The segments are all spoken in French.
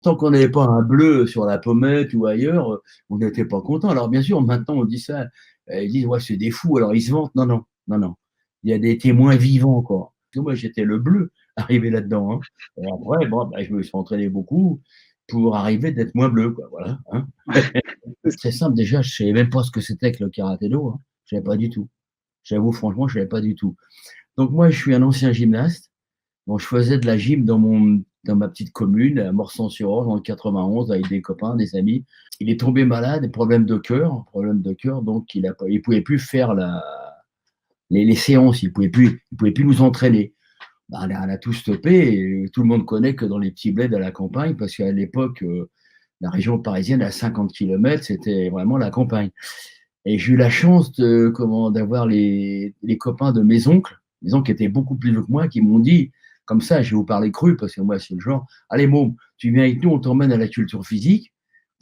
Tant qu'on n'avait pas un bleu sur la pommette ou ailleurs, on n'était pas content. Alors bien sûr, maintenant on dit ça, ils disent ouais, c'est des fous, alors ils se vantent. Non, non, non, non. Il y a des témoins vivants encore. Moi, j'étais le bleu arrivé là-dedans. Hein. Et après, bon, bah, je me suis entraîné beaucoup pour arriver d'être moins bleu, quoi. Voilà. Hein. C'est simple, déjà, je ne savais même pas ce que c'était que le karaté-do. Hein. Je ne savais pas du tout. J'avoue, franchement, je ne savais pas du tout. Donc moi, je suis un ancien gymnaste. Bon, je faisais de la gym dans ma petite commune, à Morsan-sur-Orge, dans le 91, avec des copains, des amis. Il est tombé malade, problème de cœur, donc il pouvait plus faire les séances, il pouvait plus nous entraîner. Bah, on a tout stoppé, et tout le monde connaît que dans les petits bleds à la campagne, parce qu'à l'époque, la région parisienne, à 50 km, c'était vraiment la campagne. Et j'ai eu la chance d'avoir les copains de mes oncles qui étaient beaucoup plus vieux que moi, qui m'ont dit, comme ça, je vais vous parler cru, parce que moi, c'est le genre, allez, môme, tu viens avec nous, on t'emmène à la culture physique.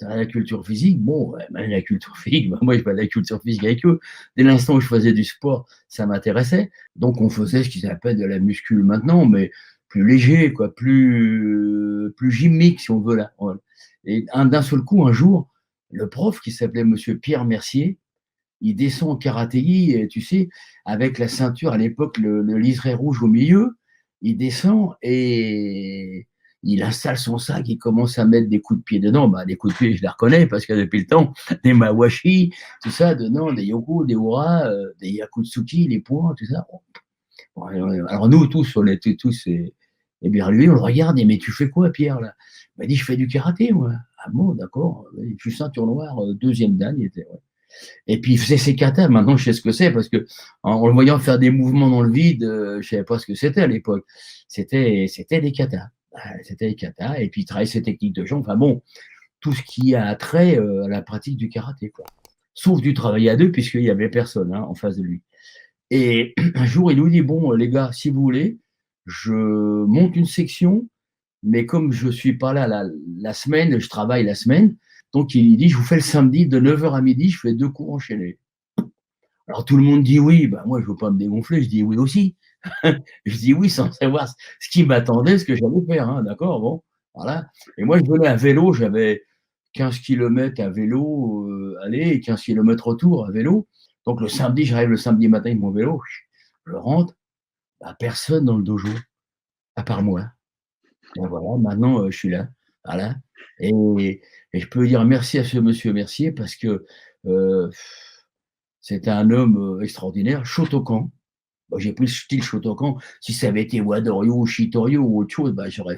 À la culture physique, bon, ouais, ben, la culture physique, ben, moi, je vais à la culture physique avec eux. Dès l'instant où je faisais du sport, ça m'intéressait. Donc, on faisait ce qu'ils appellent de la muscule maintenant, mais plus léger, quoi, plus gymnique, si on veut là. Et d'un seul coup, un jour, le prof qui s'appelait Monsieur Pierre Mercier, il descend en karatégi, tu sais, avec la ceinture, à l'époque, le liseré rouge au milieu. Il descend et il installe son sac, il commence à mettre des coups de pied dedans. Bah, les coups de pied, je les reconnais parce que depuis le temps, des mawashi, tout ça, dedans, des yoko, des ura, des yakutsuki, les poings, tout ça. Bon, alors nous, tous, on était tous éberlués, on le regarde, et mais tu fais quoi, Pierre, là? Il m'a dit, je fais du karaté, moi. Ah bon, d'accord. Je suis ceinture noire, deuxième dan, il était, ouais. Et puis il faisait ses katas. Maintenant, je sais ce que c'est parce que en le voyant faire des mouvements dans le vide, je ne savais pas ce que c'était à l'époque. C'était des katas. C'était des katas. Et puis il travaillait ses techniques de jambes. Enfin bon, tout ce qui a trait à la pratique du karaté, quoi. Sauf du travail à deux, puisqu'il n'y avait personne en face de lui. Et un jour, il nous dit, bon, les gars, si vous voulez, je monte une section, mais comme je ne suis pas là la semaine, je travaille la semaine, donc il dit, je vous fais le samedi de 9h à midi, je fais 2 cours enchaînés. Alors tout le monde dit oui, ben moi je ne veux pas me dégonfler, je dis oui aussi. Je dis oui sans savoir ce qui m'attendait, ce que j'allais faire, hein, d'accord, bon, voilà. Et moi je venais à vélo, j'avais 15 km à vélo, aller, et 15 km retour à vélo. Donc le samedi, j'arrive le samedi matin avec mon vélo, je rentre, ben, personne dans le dojo, à part moi. Ben voilà, maintenant je suis là, voilà. Et, et je peux dire merci à ce monsieur Mercier parce que euh, c'était un homme extraordinaire, Shotokan. Bon, j'ai pris le style Shotokan. Si ça avait été Wadoryu ou Shitoryu ou autre chose, bah, j'aurais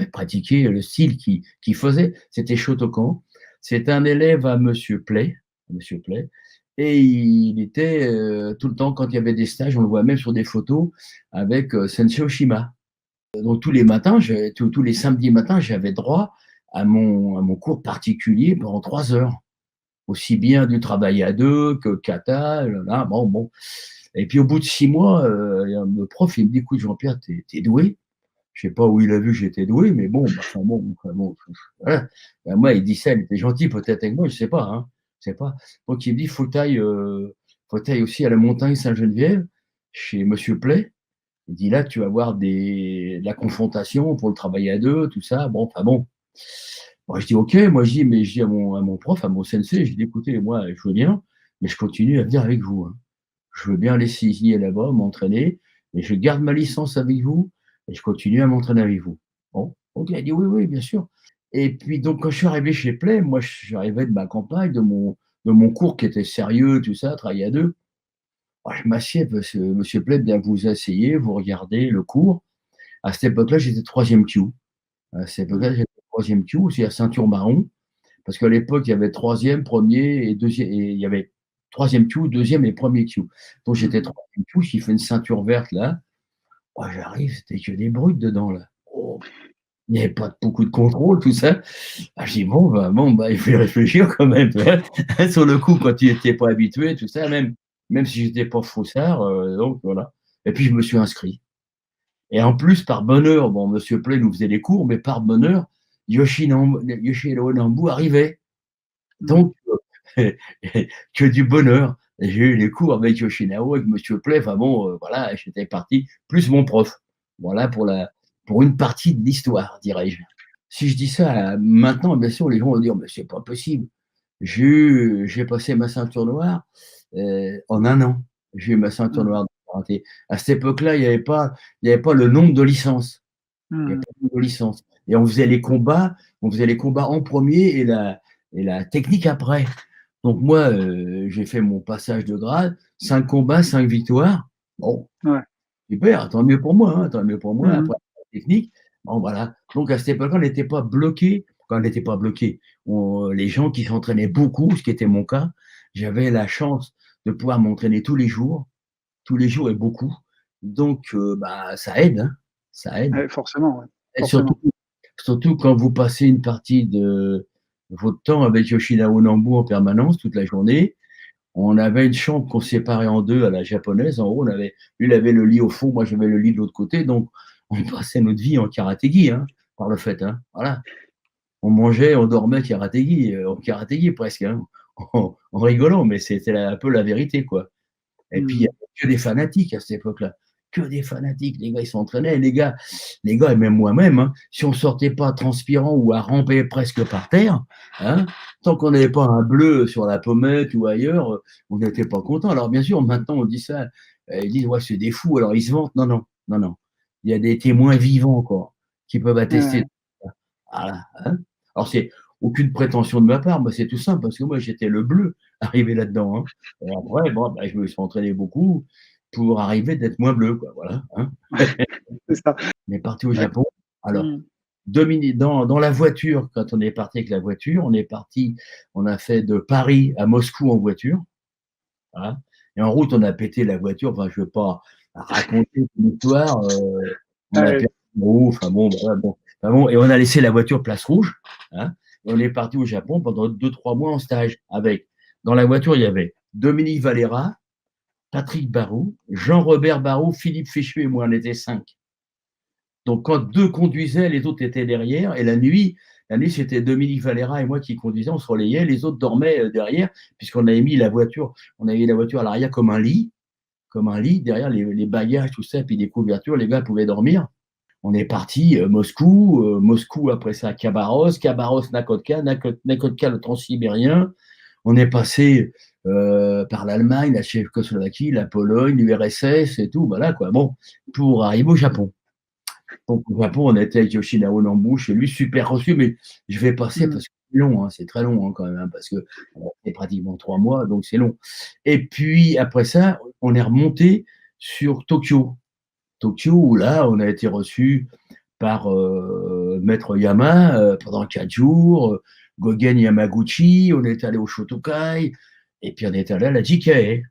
pratiqué le style qu'il faisait. C'était Shotokan. C'est un élève à Monsieur Play, et il était tout le temps, quand il y avait des stages, on le voit même sur des photos, avec Sensei Oshima. Donc tous les matins, tous les samedis matins, j'avais droit à mon cours particulier pendant 3 heures. Aussi bien du travail à deux que kata, là, bon. Et puis au bout de 6 mois, le prof, il me dit, écoute Jean-Pierre, t'es doué. Je ne sais pas où il a vu que j'étais doué, mais bon, voilà. Ben, moi, il dit ça, il était gentil peut-être avec moi, je ne sais pas. Hein, je sais pas. Donc il me dit, faut que aussi à la montagne Sainte-Geneviève, chez Monsieur Play. Il dit, là, tu vas avoir de la confrontation pour le travail à deux, tout ça. Bon, enfin bon. Moi, je dis, OK, moi, je dis, mais je dis à mon prof, à mon sensei, je dis, écoutez, moi, je veux bien, mais je continue à venir avec vous. Hein. Je veux bien aller signer là-bas, m'entraîner, mais je garde ma licence avec vous et je continue à m'entraîner avec vous. Bon, OK, elle dit, oui, oui, bien sûr. Et puis, donc, quand je suis arrivé chez Play, moi, j'arrivais de ma campagne, de mon cours qui était sérieux, tout ça, travailler à deux. Alors, je m'assieds, monsieur Play, bien, vous asseyez, vous regardez le cours. À cette époque-là, j'étais troisième Q. À cette époque-là, j'étais troisième Q, c'est la ceinture marron. Parce qu'à l'époque, il y avait troisième, premier et deuxième. Et il y avait troisième Q, deuxième et premier Q. Donc j'étais troisième Q, qui fait une ceinture verte là. Oh, j'arrive, c'était que des brutes dedans là. Oh, il n'y avait pas beaucoup de contrôle, tout ça. Ah, je dis bon, bah, il faut y réfléchir quand même. Sur le coup, quand tu n'étais pas habitué, tout ça, même si j'étais pas faussard, donc voilà. Et puis je me suis inscrit. Et en plus, par bonheur, bon, Monsieur Play nous faisait les cours, mais par bonheur, Yoshiro Nambu arrivait. Donc, que du bonheur. J'ai eu les cours avec Yoshinao, avec Monsieur Play, enfin bon, voilà, j'étais parti, plus mon prof. Voilà pour une partie de l'histoire, dirais-je. Si je dis ça, maintenant, bien sûr, les gens vont dire: «Mais c'est pas possible». J'ai passé ma ceinture noire, en 1 an. J'ai eu ma ceinture Mmh. noire de karaté. À cette époque-là, il y avait pas le nombre de licences. Il y avait Mmh. pas le nombre de licences et on faisait les combats en premier et la technique après. Donc moi, j'ai fait mon passage de grade, 5 combats, 5 victoires. Bon, Ouais. super, tant mieux pour moi, hein, tant mieux pour moi. Mmh mh. Après la technique, bon voilà. Donc à cette époque-là, on n'était pas bloqués, enfin on n'était pas bloqués. On les gens qui s'entraînaient beaucoup, ce qui était mon cas, j'avais la chance de pouvoir m'entraîner tous les jours et beaucoup. Donc bah, ça aide, hein, ça aide. Ouais, forcément, ouais, Et surtout forcément. surtout quand vous passez une partie de votre temps avec Yoshinawa Nambu en permanence toute la journée. On avait une chambre qu'on séparait en 2 à la japonaise. En haut, on avait lui, il avait le lit au fond, moi j'avais le lit de l'autre côté, donc on passait notre vie en karaté-gi, hein, par le fait, hein, voilà. On mangeait, on dormait karaté-gi, en karaté-gi presque, hein, en rigolant, mais c'était un peu la vérité, quoi. Et puis il y Mmh. avait que des fanatiques à cette époque-là, que des fanatiques. Les gars, ils s'entraînaient, les gars et même moi-même, hein, si on sortait pas transpirant ou à ramper presque par terre, hein, tant qu'on n'avait pas un bleu sur la pommette ou ailleurs, on n'était pas content. Alors bien sûr, maintenant on dit ça, ils disent: «Ouais, c'est des fous», alors ils se vantent. Non, non, non, non. Il y a des témoins vivants encore qui peuvent Ouais, attester. ouais. Voilà, hein. Alors c'est aucune prétention de ma part, moi c'est tout simple parce que moi j'étais le bleu arrivé là-dedans, hein. Et après bon, bah, je me suis entraîné beaucoup pour arriver d'être moins bleu quoi, voilà, hein. C'est ça. On est parti au Ouais. Japon. Alors Mmh. dans la voiture, quand on est parti avec la voiture, on est parti, on a fait de Paris à Moscou en voiture, voilà. Et en route, on a pété la voiture, enfin je veux pas raconter l'histoire, on a Ouais. perdu une roue, enfin bon, voilà, bon. Enfin bon et on a laissé la voiture place rouge, hein, et on est parti au Japon pendant 2-3 mois en stage avec dans la voiture, il y avait Dominique Valera, Patrick Barou, Jean-Robert Barou, Philippe Féchu et moi, on était 5. Donc quand 2 conduisaient, les autres étaient derrière et la nuit, c'était Dominique Valera et moi qui conduisaient, on se relayait, les autres dormaient, derrière puisqu'on avait mis la voiture à l'arrière comme un lit derrière les bagages, tout ça, puis des couvertures, les gars pouvaient dormir. On est parti, Moscou, Moscou après ça Khabarovsk, Khabarovsk Nakotka, Nakotka le Transsibérien. On est passé, par l'Allemagne, la Tchécoslovaquie, la Pologne, l'URSS et tout, voilà quoi. Bon, pour arriver au Japon. Donc au Japon, on était avec Yoshinao Nambu chez lui, super reçu, mais je vais passer Mmh. parce que c'est long, hein, c'est très long hein, quand même, hein, parce que c'est pratiquement 3 mois, donc c'est long. Et puis après ça, on est remonté sur Tokyo. Tokyo, où là, on a été reçu par Maître Yama pendant 4 jours, Gogen Yamaguchi, on est allé au Shotokai, et puis on est allé à la JKA.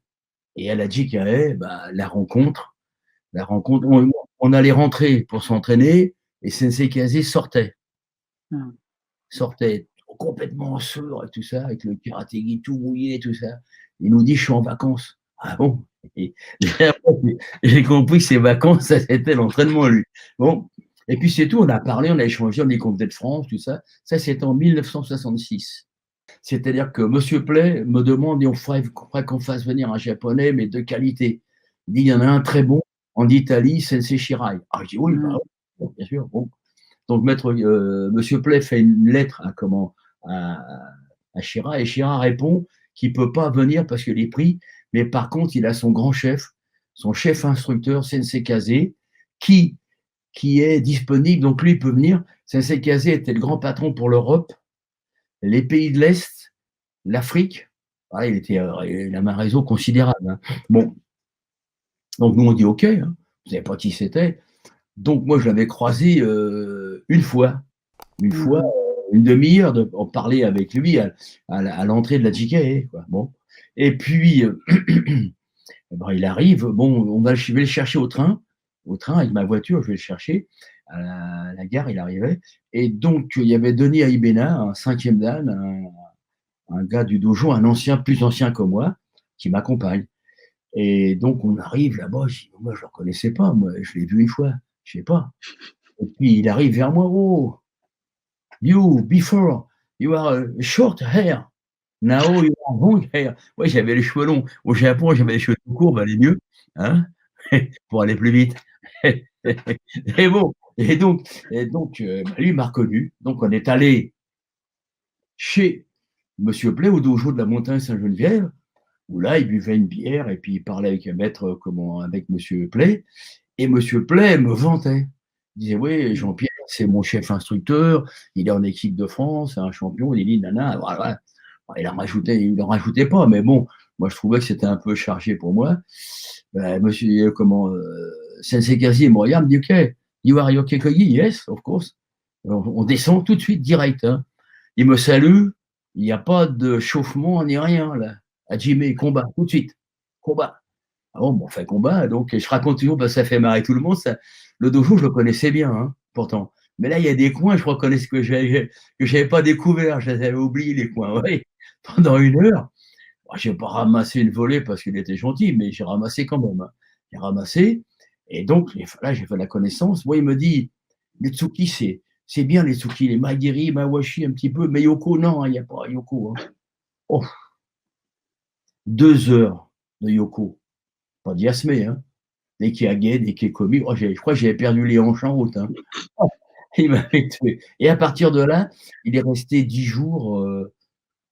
Et à la JKA, bah, la rencontre, on allait rentrer pour s'entraîner et Sensei Kazé Mmh. sortait complètement en sueur et tout ça, avec le karatégi tout mouillé, tout ça. Il nous dit: «Je suis en vacances». Ah bon? Et j'ai compris que ses vacances, ça c'était l'entraînement, lui. Bon, et puis c'est tout, on a parlé, on a échangé, on est conviés de France, tout ça. Ça, c'était en 1966. C'est-à-dire que Monsieur Play me demande: «Et on faudrait qu'on fasse venir un japonais, mais de qualité». Il dit: «Il y en a un très bon en Italie, Sensei Shirai». Ah, je dis: «Oui, bah, Mmh. oui, bien sûr». Bon, donc Monsieur Play fait une lettre à comment à, à Chira et Chira répond qu'il peut pas venir parce qu'il est pris, mais par contre il a son grand chef, son chef instructeur Sensei Kazé, qui qui est disponible, donc lui il peut venir. Sensei Kazé était le grand patron pour l'Europe, les pays de l'Est, l'Afrique. Ah, il avait un réseau considérable, hein. Bon, donc nous on dit OK, hein. Je savais pas qui c'était. Donc moi je l'avais croisé une fois, Mmh. une demi-heure de on parlait avec lui à l'entrée de la JKA, quoi. Bon, et puis ben, il arrive, bon, je vais le chercher au train avec ma voiture, je vais le chercher à la gare, il arrivait, et donc il y avait Denis Aibena, un 5e dan, un gars du dojo, un ancien, plus ancien que moi, qui m'accompagne. Et donc on arrive là-bas, je dis: «Moi je le connaissais pas, moi, je l'ai vu une fois, je sais pas». Et puis il arrive vers moi: «Oh, you before you are short hair, now you are long hair». Ouais, j'avais les cheveux longs. Au Japon, j'avais les cheveux tout courts, valait mieux, hein, pour aller plus vite. Et bon, bah, lui m'a reconnu. Donc on est allé chez Monsieur Play au dojo de la montagne Sainte-Geneviève, où là, il buvait une bière et puis il parlait avec maître, avec Monsieur Play. Et Monsieur Play me vantait. Il disait: «Oui, Mmh. Jean-Pierre, c'est mon chef instructeur, il est en équipe de France, c'est un champion, nini nana», voilà. Il en rajoutait pas, mais bon, moi je trouvais que c'était un peu chargé pour moi. Monsieur, Sensei Kazi me regarde, me dit: «OK, you are Yoke Kogi? Yes, of course». On descend tout de suite direct, hein. Il me salue, il n'y a pas de chauffement ni rien là. Hajime, combat, tout de suite. Combat. Ah bon, on fait combat, donc je raconte toujours parce que ça fait marrer tout le monde. Ça, le dojo, je le connaissais bien, hein, pourtant. Mais là, il y a des coins, je reconnais ce que j'avais pas découvert, je les avais oubliés les coins. Oui, pendant 1 heure, moi, j'ai pas ramassé une volée parce qu'il était gentil, mais j'ai ramassé quand même, hein. J'ai ramassé, et donc là, j'ai fait la connaissance. Moi, il me dit, les Tsuki, c'est bien les Tsuki, les Maigiri, Mawashi un petit peu, mais Yoko, non, il n'y a pas Yoko, hein. Oh, 2 heures de Yoko, pas d'Yasme, hein. Dès qu'il y a gay, dès qu'il est commis, oh, je crois que j'avais perdu les hanches en route, hein. Oh, il m'avait tué. Et à partir de là, il est resté 10 jours,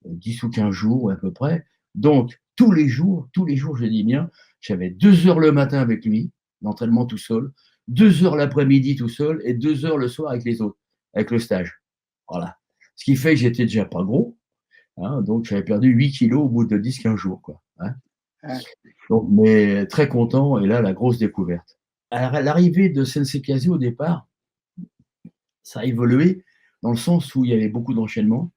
10 ou 15 jours à peu près. Donc, tous les jours, je dis bien, j'avais 2 heures le matin avec lui, l'entraînement tout seul, 2 heures l'après-midi tout seul et 2 heures le soir avec les autres, avec le stage. Voilà. Ce qui fait que j'étais déjà pas gros, hein, donc j'avais perdu 8 kilos au bout de 10-15 jours, quoi, hein. Ouais. Donc, mais très content, et là, la grosse découverte. À l'arrivée de Sensei Kazi, au départ, ça a évolué dans le sens où il y avait beaucoup d'enchaînements.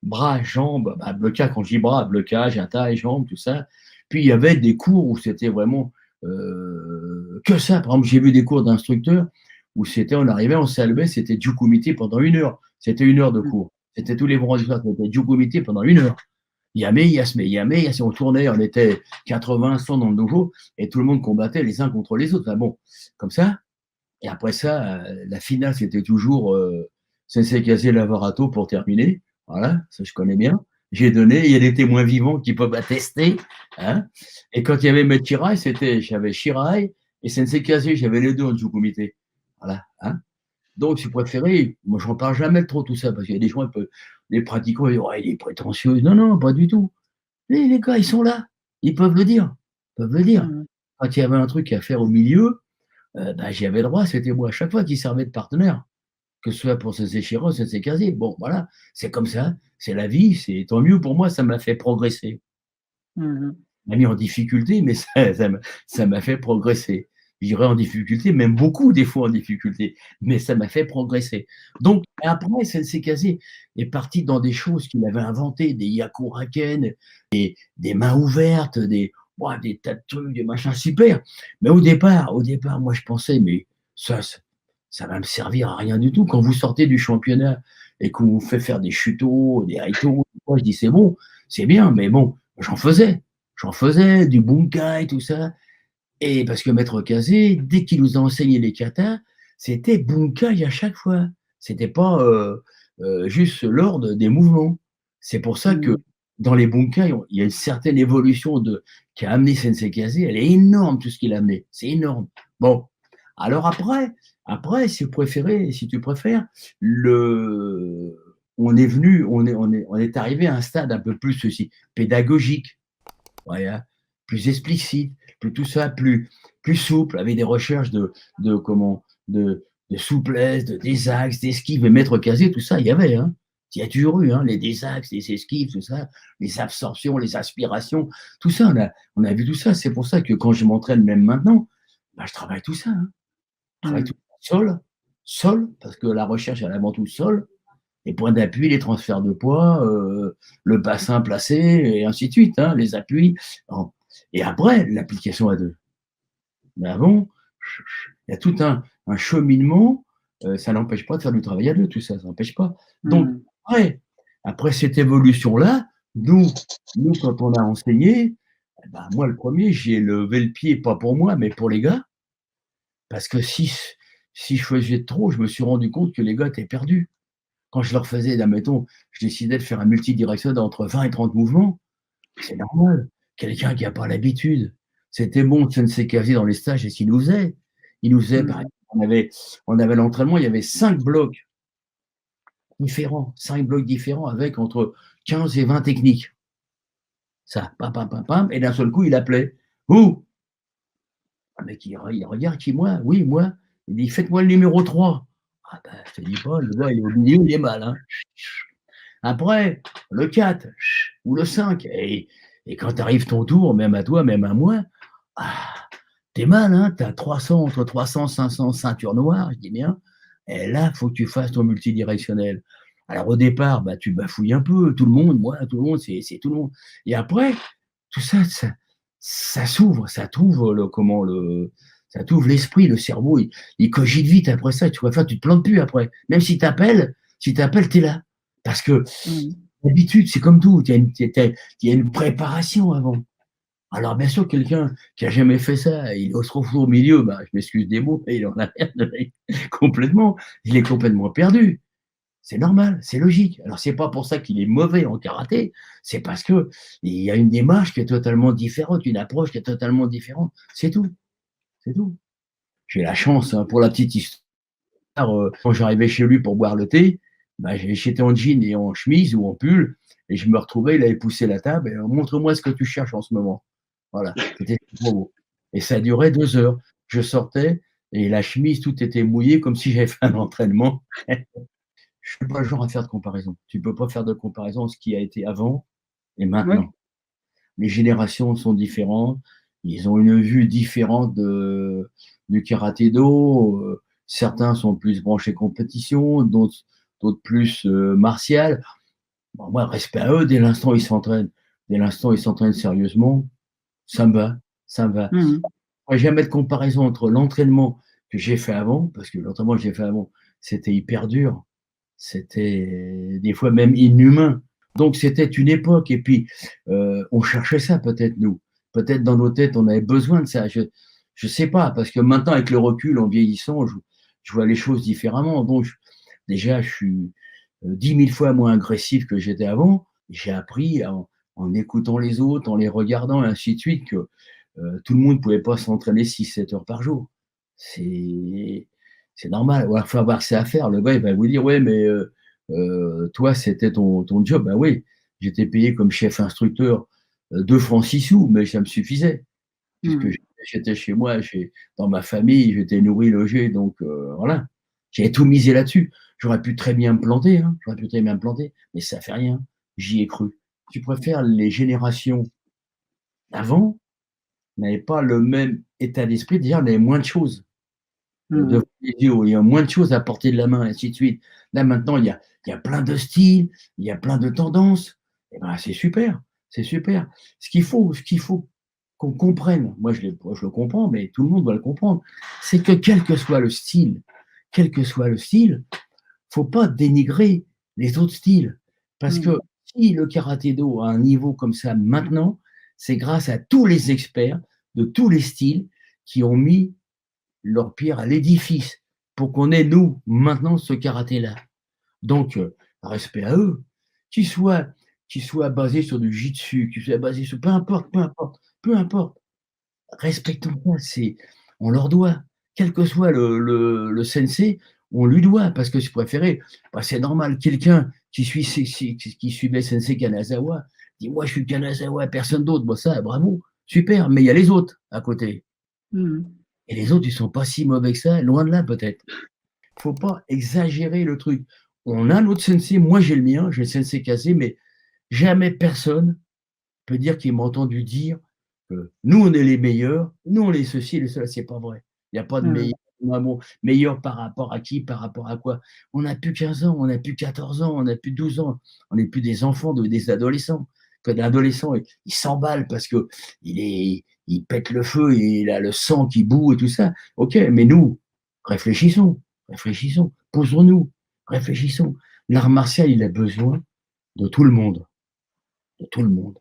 Bras, jambes, bah, blocage, quand je dis bras, blocage, taille, jambes, tout ça. Puis il y avait des cours où c'était vraiment que ça. Par exemple, j'ai vu des cours d'instructeurs où c'était, on arrivait, on s'allumait, c'était Jukumite pendant 1 heure. C'était 1 heure de Mmh. cours. C'était tous les vendredis soirs, c'était Jukumite pendant 1 heure. Yame, Yasme, Yame, Yasme, on tournait, on était 80, 100 dans le dojo, et tout le monde combattait les uns contre les autres. Enfin bon, comme ça. Et après ça, la finale, c'était toujours Sensei Kaze Lavarato pour terminer. Voilà, ça je connais bien. J'ai donné, il y a des témoins vivants qui peuvent attester, hein. Et quand il y avait Maître Shirai, j'avais Shirai et Sensei Kaze, j'avais les deux en Jukumite. Voilà, hein. Donc, j'ai préféré, moi je n'en parle jamais trop tout ça, parce qu'il y a des gens, les pratiquants, ils disent: «Ouais, il est prétentieux». Non, non, pas du tout. Les gars, ils sont là, ils peuvent le dire. Ils peuvent le dire. Mmh. Quand il y avait un truc à faire au milieu, bah, j'y avais le droit, c'était moi à chaque fois qui servait de partenaire, que ce soit pour Sensei Shiro, Sensei Kaze. Bon, voilà, c'est comme ça, c'est la vie, c'est tant mieux pour moi, ça m'a fait progresser. Mmh. Ça m'a mis en difficulté, mais ça m'a fait progresser. Je dirais en difficulté, même beaucoup des fois en difficulté, mais ça m'a fait progresser. Donc après, Sensei Kaze est parti dans des choses qu'il avait inventées, des yakuraken, des mains ouvertes, ouah, des tas de trucs, des machins super. Mais au départ, moi je pensais, mais ça va me servir à rien du tout. Quand vous sortez du championnat et qu'on vous fait faire des chutos, des haïtos, moi je dis c'est bon, c'est bien, mais bon, j'en faisais. J'en faisais du bunkai, tout ça. Et parce que Maître Kazé, dès qu'il nous a enseigné les katas, c'était bunkai à chaque fois. C'était pas juste l'ordre des mouvements. C'est pour ça que Mmh. dans les bunkai, il y a une certaine évolution qu'a amené Sensei Kazé. Elle est énorme, tout ce qu'il a amené. C'est énorme. Bon. Alors après, si vous préférez, si tu préfères, on est arrivé à un stade un peu plus aussi pédagogique. Voilà, plus explicite, plus tout ça, plus souple, avec des recherches de comment, de souplesse, des axes, d'esquive, et Maître Casier, tout ça, il y avait, hein. Il y a toujours eu, hein, des axes, des esquives, tout ça, les absorptions, les aspirations, tout ça, on a vu tout ça. C'est pour ça que quand je m'entraîne même maintenant, bah, je travaille tout ça, hein. Je travaille Mmh. tout ça. Sol, parce que la recherche, elle est avant tout sol, les points d'appui, les transferts de poids, le bassin placé, et ainsi de suite, hein, les appuis. Et après, l'application à deux. Mais avant, il y a tout un cheminement, ça n'empêche pas de faire du travail à deux, tout ça, ça n'empêche pas. Donc, Mmh. après cette évolution-là, nous, quand on a enseigné, eh ben, moi, le premier, j'ai levé le pied, pas pour moi, mais pour les gars, parce que si je faisais trop, je me suis rendu compte que les gars étaient perdus. Quand je leur faisais, admettons, je décidais de faire un multidirectionnel entre 20 et 30 mouvements, c'est normal. Quelqu'un qui n'a pas l'habitude. C'était bon, Sensei Kazi dans les stages, et ce qu'il nous faisait. Il nous faisait, par Mmh. exemple, on avait l'entraînement, il y avait 5 blocs différents, 5 blocs différents avec entre 15 et 20 techniques. Ça, pam, pam, pam, pam, et d'un seul coup, il appelait: «Où?» Le mec, il regarde, qui moi? «Oui, moi». Il dit: «Faites-moi le numéro 3». Ah bah, je te dis pas, le gars, il est au milieu, il est mal, hein. Après, le 4 ou le 5, et quand arrive ton tour, même à toi, même à moi, ah, tu es mal, hein, tu as 300, entre 300 500 ceintures noires, je dis bien, et là, il faut que tu fasses ton multidirectionnel. Alors au départ, bah, tu bafouilles un peu, tout le monde, moi, tout le monde, c'est tout le monde, et après, tout ça, ça s'ouvre, ça t'ouvre ça t'ouvre l'esprit, le cerveau, il cogite vite après ça, tu vois? Enfin, tu te plantes plus après. Même si tu appelles, tu es là. Parce que Mmh. l'habitude, c'est comme tout, il y a une préparation avant. Alors bien sûr, quelqu'un qui a jamais fait ça, il se retrouve au milieu, bah, je m'excuse des mots, mais il en a rien complètement, il est complètement perdu. C'est normal, c'est logique. Alors c'est pas pour ça qu'il est mauvais en karaté, c'est parce qu'il y a une démarche qui est totalement différente, une approche qui est totalement différente. C'est tout, c'est tout. J'ai la chance, hein, pour la petite histoire, quand j'arrivais chez lui pour boire le thé, bah, j'étais en jean et en chemise ou en pull, et je me retrouvais, il avait poussé la table et: «Montre-moi ce que tu cherches en ce moment». Voilà, c'était trop beau, et ça durait 2 heures. Je sortais et la chemise, tout était mouillé comme si j'avais fait un entraînement. Je suis pas le genre à faire de comparaison. Tu peux pas faire de comparaison ce qui a été avant et Oui. maintenant. Les générations sont différentes, ils ont une vue différente du karaté-do, certains sont plus branchés compétition, d'autres plus, martial. Bon, moi, respect à eux, dès l'instant où ils s'entraînent sérieusement, ça me va, ça me va. Mmh. Moi, jamais de comparaison entre l'entraînement que j'ai fait avant, parce que l'entraînement que j'ai fait avant, c'était hyper dur. C'était des fois même inhumain. Donc c'était une époque, et puis, on cherchait ça peut-être nous. Peut-être dans nos têtes, on avait besoin de ça. Je sais pas, parce que maintenant avec le recul, en vieillissant, je vois les choses différemment. Donc déjà, je suis, 10 000 fois moins agressif que j'étais avant. J'ai appris en écoutant les autres, en les regardant et ainsi de suite, que, tout le monde ne pouvait pas s'entraîner 6 7 heures par jour. C'est c'est normal. Il faut avoir ça à faire. Le gars, il va vous dire: «Ouais, mais toi, c'était ton job». Ben oui, j'étais payé comme chef instructeur, 2 francs 6 sous, mais ça me suffisait puisque Mmh. j'étais chez moi, dans ma famille, j'étais nourri, logé, donc voilà. J'avais tout misé là-dessus. J'aurais pu très bien me planter, hein, j'aurais pu très bien me planter, mais ça fait rien. J'y ai cru. Tu préfères les générations d'avant n'avaient pas le même état d'esprit. Déjà, on avait moins de choses. Mmh. Devant les yeux, il y a moins de choses à portée de la main, ainsi de suite. Là, maintenant, il y a plein de styles, il y a plein de tendances. Et ben, c'est super, c'est super. Ce qu'il faut qu'on comprenne, moi je le comprends, mais tout le monde doit le comprendre, c'est que quel que soit le style, faut pas dénigrer les autres styles. Parce Mmh. que si le karaté-do a un niveau comme ça maintenant, c'est grâce à tous les experts de tous les styles qui ont mis leur pierre à l'édifice pour qu'on ait, nous, maintenant, ce karaté-là. Donc, respect à eux. Qu'ils soient, qu'ils soient basés sur du jitsu, qu'ils soient basés sur, peu importe, peu importe, peu importe. Respectons ça, on leur doit. Quel que soit le sensei, on lui doit, parce que si vous préférez, bah, c'est normal. Quelqu'un qui suivait Sensei Kanazawa dit: «Moi, je suis Kanazawa, personne d'autre». Bon, ça, bravo, super, mais il y a les autres à côté. Mmh. Et les autres, ils sont pas si mauvais que ça, loin de là peut-être. Faut pas exagérer le truc. On a notre sensei, moi j'ai le mien, j'ai le sensei Kazé, mais jamais personne peut dire qu'il m'a entendu dire que nous on est les meilleurs, nous on est ceci, les cela, c'est pas vrai. Il y a pas de Mmh. meilleur, bon, meilleur par rapport à qui, par rapport à quoi? On n'a plus 15 ans, on n'a plus 14 ans, on n'a plus 12 ans, on n'est plus des enfants, des adolescents. Que l'adolescent, il s'emballe parce que il pète le feu et il a le sang qui bout et tout ça. OK, mais nous, réfléchissons, réfléchissons, posons-nous, réfléchissons. L'art martial, il a besoin de tout le monde, de tout le monde.